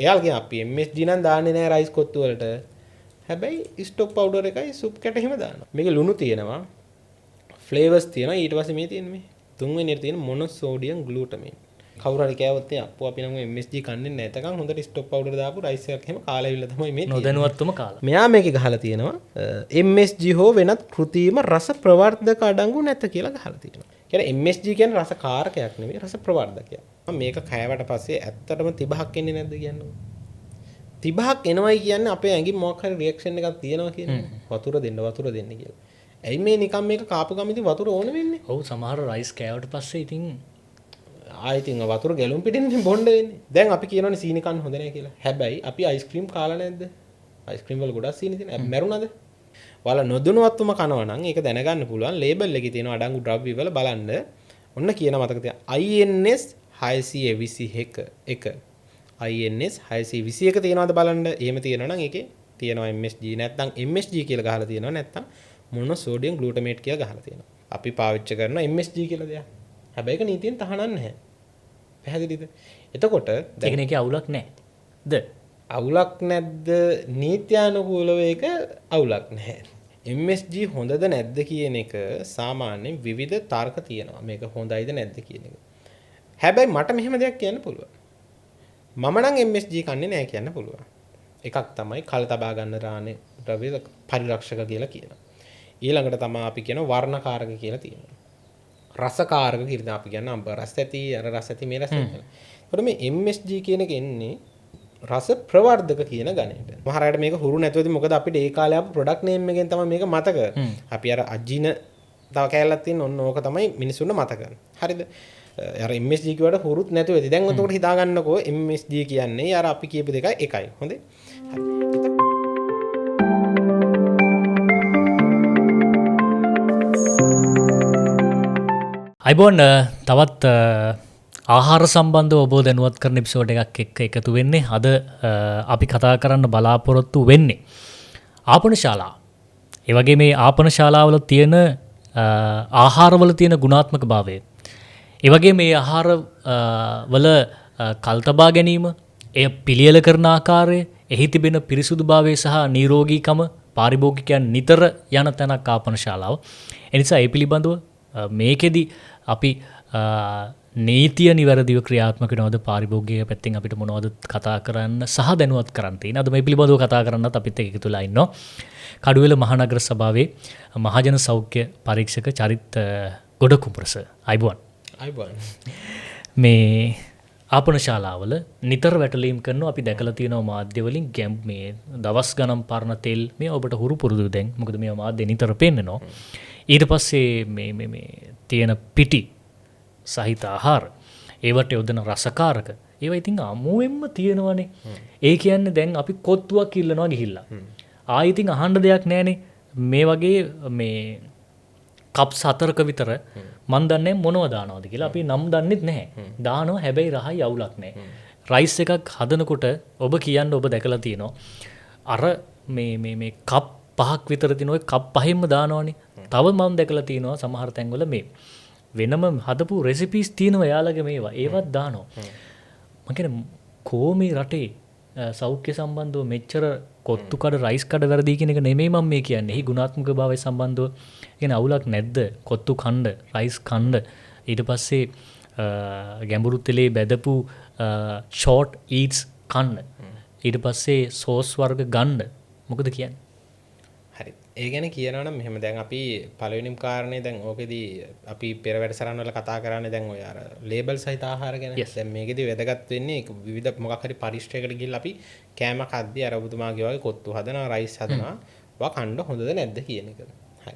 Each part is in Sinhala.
එයාලා කියන අපි MSG නම් දාන්නේ නැහැ රයිස් කොත්තු වලට. හැබැයි ස්ටොක් පවුඩර් එකයි සුප් කැට එහෙම දානවා. මේකේ ලුණු තියෙනවා. ෆ්ලේවර්ස් තියෙනවා. ඊට පස්සේ මේ තියෙන්නේ මේ තුන්වෙනියට තියෙන මොනෝසෝඩියම් ග්ලූටමේට්. කවුරු හරි කෑවොත් අප්පෝ අපි නම් MSG කන්නේ නැතකම් හොඳට ස්ටොක් පවුඩර් දාපු රයිස් එකක් එහෙම කාලා ඉවිල්ලා තමයි මේ නොදැනුවත්වම කාලා. මෙයා මේකේ ගහලා තියෙනවා MSG හෝ වෙනත් කෘත්‍රිම රස ප්‍රවර්ධක අඩංගු නැත කියලා ගහලා තියෙනවා. කියන්නේ MSG කියන්නේ රස කාරකයක් නෙමෙයි රස ප්‍රවර්ධකයක්. මේක කෑවට පස්සේ ඇත්තටම තිබහක් එන්නේ නැද්ද කියන්නේ? තිබහක් එනවයි කියන්නේ අපේ ඇඟින් මොකක් හරි රියැක්ෂන් එකක් තියෙනවා කියන්නේ. වතුර දෙන්න කියලා. ඇයි මේ නිකන් මේක කාපු ගම ඉතින් වතුර ඕන වෙන්නේ? ඔව් සමහර රයිස් කෑවට පස්සේ ඉතින් ආයිතින් වතුර ගැලුම් පිටින් බොන්න වෙන්නේ. දැන් අපි කියනවනේ සීනි කන්න හොඳ නැහැ කියලා. හැබැයි අපි අයිස්ක්‍රීම් කාලා නැද්ද? අයිස්ක්‍රීම් වල ගොඩක් සීනි තියෙනවා. මැරුණාද? ඔයාලා නොදැනුවත්වම කනවා නම් ඒක දැනගන්න පුළුවන්. ලේබල් එකේ තියෙන අඩංගු ද්‍රව්‍ය වල බලන්න. ඔන්න කියන මතක තියාගන්න. INS 621 INS 621 තියෙනවද බලන්න. එහෙම තියෙනවා නම් ඒකේ තියෙනවා MSG නැත්නම් MSG කියලා ගහලා තියෙනවා නැත්නම් මොනෝසෝඩියම් ග්ලූටමේට් කියලා ගහලා තියෙනවා. අපි පාවිච්චි කරන MSG කියලා දෙයක්. හැබැයි ඒක නීතියෙන් තහනම් නැහැ. පැහැදිලිද? එතකොට ඒකනේ ඒකේ අවුලක් නැද්ද? අවුලක් නැද්ද? නීත්‍යානුකූලව ඒක අවුලක් නැහැ. MSG හොඳද නැද්ද කියන එක සාමාන්‍යයෙන් විවිධ තර්ක තියෙනවා. මේක හොඳයිද නැද්ද කියන එක. හැබැයි මට මෙහෙම දෙයක් කියන්න පුළුවන්. මම නම් MSG කන්නේ නැහැ කියන්න පුළුවන්. එකක් තමයි කල් තබා ගන්න රානේ ද්‍රව්‍ය පරිරක්ෂක කියලා කියනවා. ඊළඟට තමයි අපි කියන වර්ණකාරක කියලා තියෙනවා. රසකාරක කියලා අපි කියන්නේ අඹ රස ඇති අර රස ඇති මේ රස ඇති. ඒකට මේ MSG කියන එක එන්නේ රස ප්‍රවර්ධක කියන ගණයට. මහරයට මේක හුරු නැතුවද මොකද අපිට ඒ කාලේ ආපු ප්‍රොඩක්ට් නේම් එකෙන් තමයි මේක මතක. අපි අර අජින තව කැලලක් තියෙන ඔන්න ඕක තමයි මිනිසුන්ට මතක. හරිද? අර MSG කියවට හුරුත් නැතුව ඇති. දැන් උතකොට හිතා ගන්නකෝ MSG කියන්නේ අර අපි කියපු දෙකයි එකයි. හොඳේ. හරි. අයිබෝන් තවත් ආහාර සම්බන්ධව ඔබ දැනුවත් කරන එපිසෝඩ් එකක් එක්ක එකතු වෙන්නේ. අද අපි කතා කරන්න බලාපොරොත්තු වෙන්නේ ආපන ශාලා. ඒ වගේ මේ ආපන ශාලාවල තියෙන ආහාරවල තියෙන ගුණාත්මක භාවය. ඒ වගේ මේ ආහාර වල කල් තබා ගැනීම, එය පිළියෙල කරන ආකාරය, එහි තිබෙන පිරිසුදුභාවය සහ නිරෝගීකම පාරිභෝගිකයන් නිතර යන තැනක් ආපන ශාලාව. එනිසා ඒ පිළිබඳව මේකෙදි අපි නීතිය නිවැරදිව ක්‍රියාත්මක වෙනවද පාරිභෝගික පැත්තෙන් අපිට මොනවද කතා කරන්න සහ දැනුවත් කරන්න තියෙන. අද මේ පිළිබඳව කතා කරන්නත් අපිත් එක්ක එකතුලා ඉන්නවා. කඩුවෙල මහනගර සභාවේ මහජන සෞඛ්‍ය පරීක්ෂක චරිත් ගොඩකුඹරස. අයිබෝන්. අයිබෝන්. මේ ආපන ශාලාවල නිතර වැටලීම් කරනවා. අපි දැකලා තියෙනවා මාධ්‍ය වලින් මේ දවස් ගණන් පරණ තෙල් මේ ඔබට හුරු පුරුදු දැන්. මොකද මේවා මාධ්‍ය නිතර පෙන්නනවා. ඊට පස්සේ මේ තියෙන පිටි සහිත ආහාර ඒවට යොදන රසකාරක ඒවා ඉතින් අමුවෙන්ම තියෙනවනේ. ඒ කියන්නේ දැන් අපි කොත්තුවක් ඉල්ලනවා ගිහිල්ලා. ආයෙ ඉතින් අහන්න දෙයක් නැහනේ. මේ වගේ මේ කප්ස් 4ක විතර මන් දන්නේ මොනවද දානවද කියලා අපි නම් දන්නෙත් නැහැ. දානවා හැබැයි රහයි අවුලක් නැහැ. රයිස් එකක් හදනකොට ඔබ කියන්න ඔබ දැකලා තියෙනවා. අර මේ කප් 5ක් විතර තියෙන ඔය කප් 5ෙන්ම දානවනේ. තව මම දැකලා තියෙනවා සමහර තැන්වල මේ වෙනම හදපු රෙසිපීස් තියෙනවා යාළගේ මේවා. ඒවත් දානවා. මම කියන්නේ කොහොමේ රටේ සෞඛ්‍ය සම්බන්ධව මෙච්චර කොත්තු කඩ රයිස් කඩ වැරදි කියන එක නෙමෙයි මම මේ කියන්නේ. එහි ගුණාත්මක භාවය සම්බන්ධව කියන අවුලක් නැද්ද? කොත්තු කණ්ඩ, රයිස් කණ්ඩ, ඊට පස්සේ ගැඹුරු තෙලේ බැදපු ෂෝට් ඊට්ස් කණ්ඩ. ඊට පස්සේ සෝස් වර්ග ගන්න. මොකද කියන්නේ? හරි. ඒ ගැන කියනවා නම් මෙහෙම දැන් අපි පළවෙනිම කාරණේ දැන් ඕකෙදී අපි පෙර වැඩසටහන් වල කතා කරන්නේ දැන් ඔය අර ලේබල් සහිත ආහාර ගැන. දැන් මේකෙදී වැදගත් වෙන්නේ විවිධ මොකක් හරි පරිශ්‍රයකට ගිහිල්ලා අපි කෑම කද්දී අර ඔබතුමාගේ වගේ කොත්තු හදනවා, රයිස් හදනවා. වා කණ්ඩ හොඳද නැද්ද කියන එක. හරි.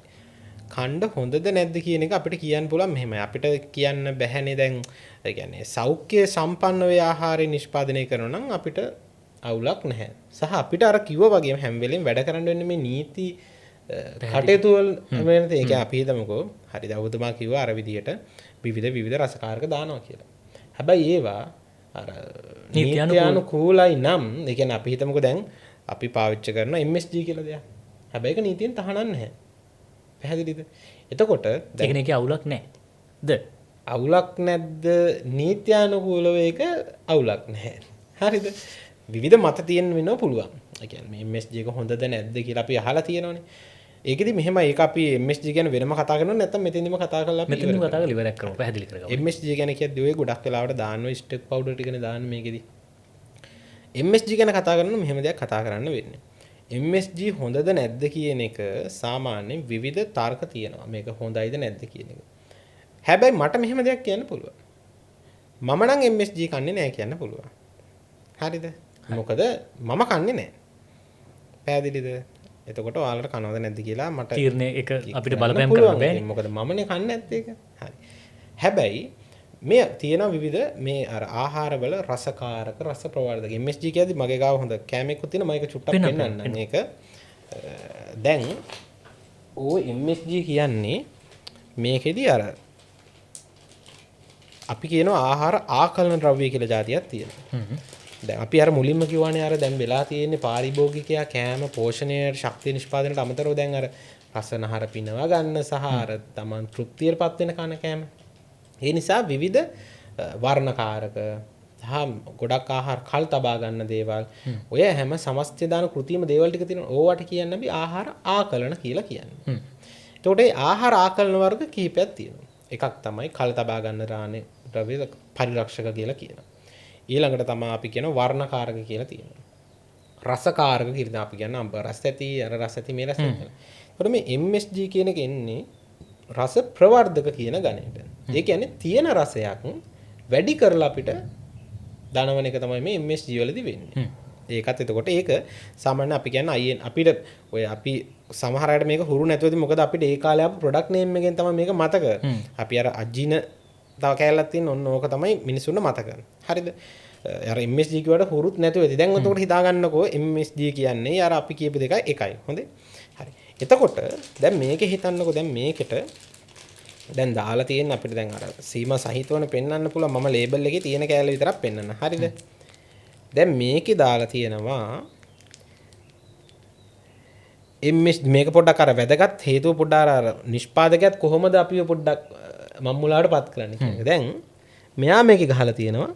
කණ්ඩ හොඳද නැද්ද කියන එක අපිට කියන්න පුළුවන් මෙහෙමයි. අපිට කියන්න බැහැනේ දැන් ඒ කියන්නේ සෞඛ්‍ය සම්පන්න වේ ආහාරය නිෂ්පාදනය කරනවා නම් අපිට අවුලක් නැහැ. සහ අපිට අර කිව්වා වගේම හැම වෙලෙම වැඩ කරන්න වෙන්නේ මේ නීති කටයුතු වල වෙන තේ. ඒක අපි හිතමුකෝ. හරි දවතුමා කිව්වා අර විදියට විවිධ රසකාරක දානවා කියලා. හැබැයි ඒවා අර නීත්‍යානුකූලයි නම් ඒ කියන්නේ අපි හිතමුකෝ දැන් අපි පාවිච්චි කරන MSG කියලා දෙයක්. හැබැයි ඒක නීතියෙන් තහනම් නැහැ. පැහැදිලිද? එතකොට දැන් ඒකේ අවුලක් නැද්ද? අවුලක් නැද්ද? නීත්‍යානුකූලව ඒක අවුලක් නැහැ. හරිද? විවිධ මත තියෙන වෙනවා පුළුවන්. ඒ කියන්නේ MSG එක හොඳද නැද්ද කියලා අපි අහලා තියෙනවනේ. ඒකෙදි මෙහෙම ඒක අපි MSG ගැන වෙනම කතා කරනවා නැත්නම් මෙතෙන්දිම කතා කරලා අපි මෙතනින් කතා කරලා ඉවරයක් කරමු පැහැදිලි කරගමු. MSG ගැන කියද්දී ඔය ගොඩක් වෙලාවට දාන්න ඔය ස්ටෙක් පවුඩර් ටිකනේ දාන්න මේකෙදි. MSG ගැන කතා කරනොත් මෙහෙම දෙයක් කතා කරන්න වෙන්නේ. MSG හොඳද නැද්ද කියන එක සාමාන්‍යයෙන් විවිධ තර්ක තියෙනවා. මේක හොඳයිද නැද්ද කියන එක. හැබැයි මට මෙහෙම දෙයක් කියන්න පුළුවන්. මම නම් MSG කන්නේ නැහැ කියන්න පුළුවන්. හරිද? මොකද මම කන්නේ නැහැ. පැහැදිලිද? එතකොට ඔයාලට කනවද නැද්ද කියලා මට තීරණය එක අපිට බලපෑම් කරන්න බෑනේ. මොකද මමනේ කන්නේ නැත්තේ ඒක. හරි. හැබැයි මේ තියෙන විවිධ මේ අර ආහාරවල රසකාරක රස ප්‍රවර්ධක MSG කියද්දි මගේ ගාව හොඳ කැමෙකුත් තියෙන මම ඒක චුට්ටක් පෙන්නන්නම්. මේක දැන් ওই MSG කියන්නේ මේකෙදි අර අපි කියනවා ආහාර ආකලන ද්‍රව්‍ය කියලා જાතියක් තියෙනවා. දැන් අපි අර මුලින්ම කිව්වානේ අර දැන් වෙලා තියෙන්නේ පාරිභෝගිකයා කෑම පෝෂණයට ශක්තිය නිෂ්පාදනයට අමතරව දැන් අර රසනහර පිනවා ගන්න සහ අර තමන් තෘප්තියටපත් වෙන කන කෑම. ඒ නිසා විවිධ වර්ණකාරක සහ ගොඩක් ආහාර කල් තබා ගන්න දේවල් ඔය හැම සමස්තය දාන කෘතිම දේවල් ටික තියෙනවා. ඕවට කියන්නේ අපි ආහාර ආකලන කියලා කියන්නේ. එතකොට ඒ ආහාර ආකලන වර්ග කිහිපයක් තියෙනවා. එකක් තමයි කල් තබා ගන්න රානේ ද්‍රව්‍ය පරිරක්ෂක කියලා කියනවා. ඊළඟට තමයි අපි කියන වර්ණකාරක කියලා තියෙනවා. රසකාරක කියලා අපි කියන අඹ රස ඇති අර රස ඇති මේ රස ඇති. එතකොට මේ MSG කියන එක එන්නේ රස ප්‍රවර්ධක කියන ගණයට. ඒ කියන්නේ තියෙන රසයක් වැඩි කරලා අපිට දනවන එක තමයි මේ MSG වලදී වෙන්නේ. ඒකත් එතකොට ඒක සාමාන්‍ය අපි කියන්නේ අයියෙන් අපිට ඔය අපි සමහර අයට මේක හුරු නැතුවදී මොකද අපිට ඒ කාලේ ආපු ප්‍රොඩක්ට් නේම් එකෙන් තමයි මේක මතක. අපි අර අජින තව කැලලක් තියෙන ඔන්න ඕක තමයි මිනිස්සුන්ට මතක. හරිද? අර MSG කියවට හුරුත් නැතුව ඇති. දැන් උතකොට හිතා ගන්නකෝ MSG කියන්නේ අර අපි කියපු දෙකයි එකයි. හොඳේ. හරි. එතකොට දැන් මේකේ හිතන්නකෝ දැන් මේකට දැන් දාලා තියෙන අපිට දැන් අර සීමා සහිතවන පෙන්වන්න පුළුවන් මම ලේබල් එකේ තියෙන කැලල විතරක් පෙන්වන්න. හරිද? දැන් මේකේ දාලා තියෙනවා MSG මේක පොඩ්ඩක් අර වැදගත් හේතුව පොඩ්ඩක් අර නිෂ්පාදකයාත් කොහොමද අපිව පොඩ්ඩක් මම්මුලාට පත් කරන්න කියන එක. දැන් මෙයා මේකේ ගහලා තියෙනවා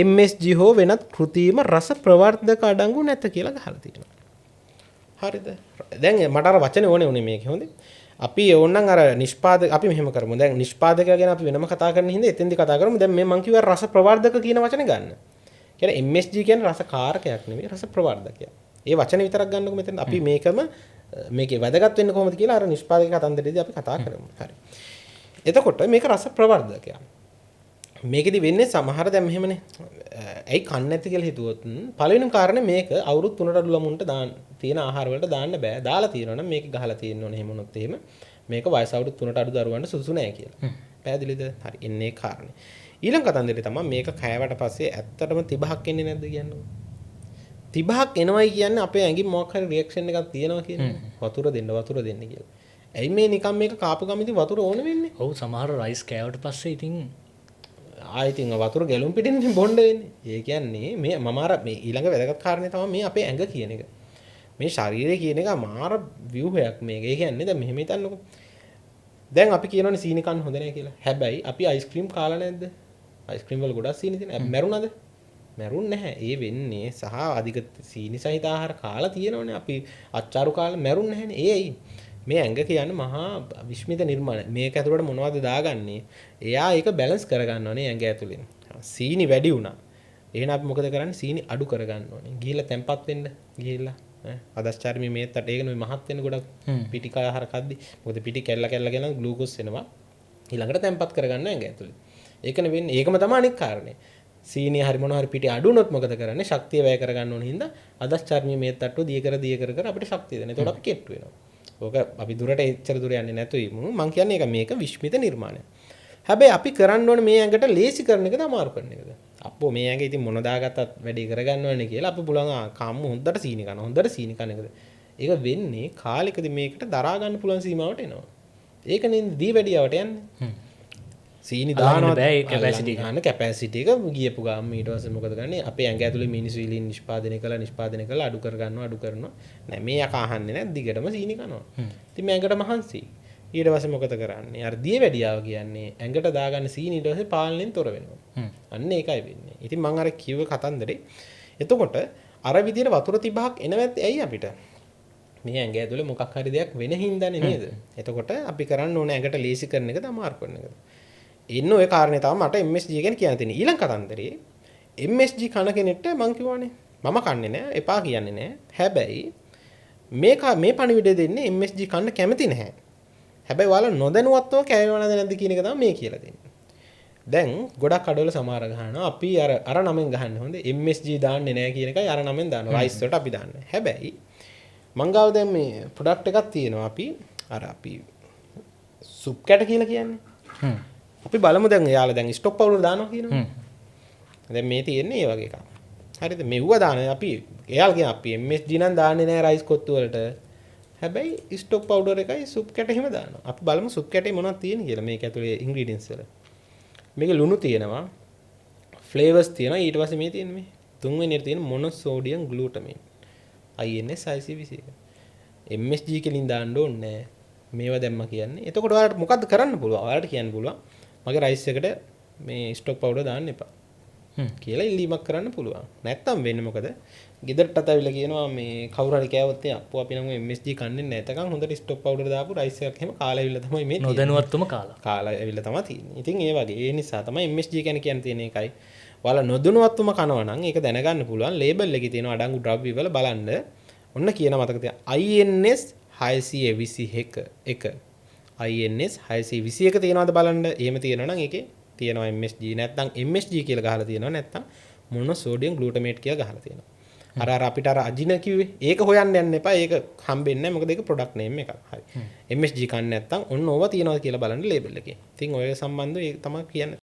MSG හෝ වෙනත් කෘතිම රස ප්‍රවර්ධක අඩංගු නැත කියලා ගහලා තියෙනවා. හරිද? දැන් මට අර වචනේ ඕනේ උනේ මේකේ හොඳේ. අපි ඕනනම් අර නිෂ්පාදක අපි මෙහෙම කරමු. දැන් නිෂ්පාදකයා ගැන අපි වෙනම කතා කරන්න හින්දා එතෙන්දි කතා කරමු. දැන් මේ මං කිව්වා රස ප්‍රවර්ධක කියන වචනේ ගන්න. කියන්නේ MSG කියන්නේ රස කාරකයක් නෙවෙයි රස ප්‍රවර්ධකයක්. ඒ වචනේ විතරක් ගන්නකො මෙතන අපි මේකම මේකේ වැදගත් වෙන්නේ කොහොමද කියලා අර නිෂ්පාදක කතන්දරේදී අපි කතා කරමු. හරි. එතකොට මේක රස ප්‍රවර්ධකයක්. මේකෙදි වෙන්නේ සමහර දැන් මෙහෙමනේ. ඇයි කන්නේ නැති කියලා හිතුවොත් පළවෙනිම කාරණේ මේක අවුරුදු 3ට අඩු ළමුන්ට දාන්න තියෙන ආහාර වලට දාන්න බෑ. දාලා තියෙනවා නම් මේක ගහලා තියෙන්න ඕනේ. එහෙම වුණොත් එහෙම මේක වයස අවුරුදු 3ට අඩු දරුවන්ට සුදුසු නෑ කියලා. පැහැදිලිද? හරි. එන්නේ කාරණේ. ඊළඟ කතන්දරේ තමයි මේක කෑවට පස්සේ ඇත්තටම තිබහක් එන්නේ නැද්ද කියන්නේ. තිබහක් එනවයි කියන්නේ අපේ ඇඟින් මොකක් හරි රියැක්ෂන් එකක් තියෙනවා කියන්නේ. වතුර දෙන්න කියලා. ඇයි මේ නිකන් මේක කාපු ගම ඉතින් වතුර ඕන වෙන්නේ? ඔව් සමහර රයිස් කෑවට පස්සේ ඉතින් ආයිතින් වතුර ගැලුම් පිටින් බොන්න වෙන්නේ. ඒ කියන්නේ මේ මම අර මේ ඊළඟ වැදගත් කාරණේ තමයි මේ අපේ ඇඟ කියන එක. මේ ශරීරය කියන එක මාර ව්‍යුහයක් මේක. ඒ කියන්නේ දැන් මෙහෙම හිතන්නකෝ. දැන් අපි කියනවනේ සීනි කන්න හොඳ නැහැ කියලා. හැබැයි අපි අයිස්ක්‍රීම් කාලා නැද්ද? අයිස්ක්‍රීම් වල ගොඩක් සීනි තියෙනවා. මැරුණාද? මැරුන්නේ නැහැ. ඒ වෙන්නේ සහ අධික සීනි සහිත ආහාර කාලා තියෙනවනේ. අපි අච්චාරු කාලා මැරුන්නේ නැහැනේ. ඒයි මේ ඇඟ කියන්නේ මහා විශ්මිත නිර්මාණ. මේක ඇතුළට මොනවද දාගන්නේ? එයා ඒක බැලන්ස් කරගන්න ඕනේ ඇඟ ඇතුලෙන්. සීනි වැඩි වුණා. එහෙනම් අපි මොකද කරන්නේ? සීනි අඩු කරගන්න ඕනේ. ගිහිල්ලා තැම්පත් වෙන්න. ගිහිල්ලා අදස්චාර්මී මේත් අට ඒක නෙමෙයි මහත් වෙන ගොඩක් පිටි කය ආහාර කද්දි. මොකද පිටි කැල්ල ගෙන ග්ලූකෝස් එනවා. ඊළඟට තැම්පත් කරගන්න ඇඟ ඇතුලේ. ඒකනේ වෙන්නේ. ඒකම තමයි අනික් කාරණේ. සීනි හරි මොනවා හරි පිටි අඩු වුණොත් මොකද කරන්නේ? ශක්තිය වැය කරගන්න ඕන හින්දා අදස්චාර්මී මේත් අට්ටුව දිය කර අපිට ශක්තිය දෙන. එතකොට අපි කෙට්ටු වෙනවා. ඕක අපි දුරට එච්චර දුර යන්නේ නැතු ඉමු. මං කියන්නේ ඒක මේක විශ්මිත නිර්මාණයක්. හැබැයි අපි කරන්න ඕනේ මේ ඇඟට ලේසි කරන එකද අමාරු කරන එකද? අප්පෝ මේ ඇඟ ඉතින් මොන දාගත්තත් වැඩි කරගන්න ඕනේ කියලා අපි පුළුවන් කම්මු හොඳට සීනි කන. හොඳට සීනි කන එකද? ඒක වෙන්නේ කාලෙකදී මේකට දරා ගන්න පුළුවන් සීමාවට එනවා. ඒක නෙන්ද දී වැඩියවට යන්නේ. සීනි දානවා බෑ ඒ කැපැසිටි ගන්න කැපැසිටි එක ගියපු ගාම ඊට පස්සේ මොකද කරන්නේ? අපේ ඇඟ ඇතුලේ මිනිස්විලින් නිෂ්පාදනය කළා අඩු කරනවා. නෑ මේ යකා අහන්නේ නැහැ දිගටම සීනි කනවා. ඉතින් මේ ඇඟට මහන්සි. ඊට පස්සේ මොකද කරන්නේ? අර දියවැඩියාව කියන්නේ ඇඟට දාගන්න සීනි ඊට පස්සේ පාලනයෙන් තොර වෙනවා. අන්න ඒකයි වෙන්නේ. ඉතින් මම අර කිව්ව කතන්දරේ. එතකොට අර විදියට වතුර 35ක් එනවත් ඇයි අපිට? මේ ඇඟ ඇතුලේ මොකක් හරි දෙයක් වෙන හින්දානේ නේද? එතකොට අපි කරන්න ඕනේ ඇඟට ලේසි කරන එකද අමාරු කරන එකද? ඉන්න ඔය කාරණේ තමයි මට MSG ගැන කියන්න තියෙන්නේ. ඊළඟ කතන්දරේ MSG කන කෙනෙක්ට මං කිව්වනේ මම කන්නේ නෑ එපා කියන්නේ නෑ. හැබැයි මේ පණිවිඩය දෙන්නේ MSG කන්න කැමති නැහැ. හැබැයි ඔයාලා නොදැනුවත්වම කෑවනද නැද්ද කියන එක තමයි මේ කියලා දෙන්නේ. දැන් ගොඩක් කඩවල සමහර ගහනවා අපි අර නමෙන් ගහන්නේ හොඳ MSG දාන්නේ නැහැ කියන එකයි අර නමෙන් දානවා. රයිස් වලට අපි දාන්නේ. හැබැයි මං ගාව දැන් මේ ප්‍රොඩක්ට් එකක් තියෙනවා අපි සුප් කැට කියලා කියන්නේ. අපි බලමු දැන් එයාලා දැන් ස්ටොක් පවුඩර් දානවා කියනවා. දැන් මේ තියෙන්නේ ඒ වගේ එකක්. හරිද? මෙව්ව දාන්නේ අපි එයාලා කියන අපි MSG නම් දාන්නේ නැහැ රයිස් කොත්තු වලට. හැබැයි ස්ටොක් පවුඩර් එකයි සුප් කැට එහෙම දානවා. අපි බලමු සුප් කැටේ මොනවද තියෙන්නේ කියලා මේක ඇතුලේ ඉන්ග්‍රීඩියන්ට්ස් වල. මේක ලුණු තියෙනවා. ෆ්ලේවර්ස් තියෙනවා. ඊට පස්සේ මේ තියෙන්නේ මේ තුන්වෙනියට තියෙන මොනෝසෝඩියම් ග්ලූටමේට්. INS 621. MSG කෙලින් දාන්න ඕනේ නැහැ. මේවා දැම්ම කියන්නේ. එතකොට ඔයාලට මොකද්ද කරන්න පුළුවන්? ඔයාලට කියන්න පුළුවන්. මගේ රයිස් එකට මේ ස්ටොක් පවුඩර් දාන්න එපා. කියලා ඉල්ලීමක් කරන්න පුළුවන්. නැත්තම් වෙන්නේ මොකද? ගෙදරටත් ඇවිල්ලා කියනවා මේ කවුරු හරි කෑවොත් අප්පෝ අපි නම් MSG කන්නේ නැතකම් හොඳට ස්ටොක් පවුඩර් දාපු රයිස් එකක් එහෙම කාලා ඇවිල්ලා තමයි මේ නොදැනුවත්වම කාලා ඇවිල්ලා තමයි තියෙන්නේ. ඉතින් ඒ වගේ ඒ නිසා තමයි MSG ගැන තියෙන එකයි. ඔයාලා නොදැනුවත්වම කනවා නම් ඒක දැනගන්න පුළුවන්. ලේබල් එකේ තියෙන අඩංගු ද්‍රව්‍ය වල බලන්න. ඔන්න කියන මතක තියාගන්න. INS 621 INS 621 තියෙනවද බලන්න. එහෙම තියෙනවා නම් ඒකේ තියෙනවා MSG නැත්නම් MSG කියලා ගහලා තියෙනවා නැත්නම් මොනෝසෝඩියම් ග්ලූටමේට් කියලා ගහලා තියෙනවා. අර අපිට අර අජින කිව්වේ ඒක හොයන්න යන්න එපා. ඒක හම්බෙන්නේ නැහැ. මොකද ඒක ප්‍රොඩක්ට් නේම් එකක්. හරි. MSG කන්නේ නැත්නම් ඔන්න ඕවා තියනවාද කියලා බලන්න ලේබල් එකේ. ඉතින් ඔය සම්බන්ධව ඒක තමයි කියන්නේ.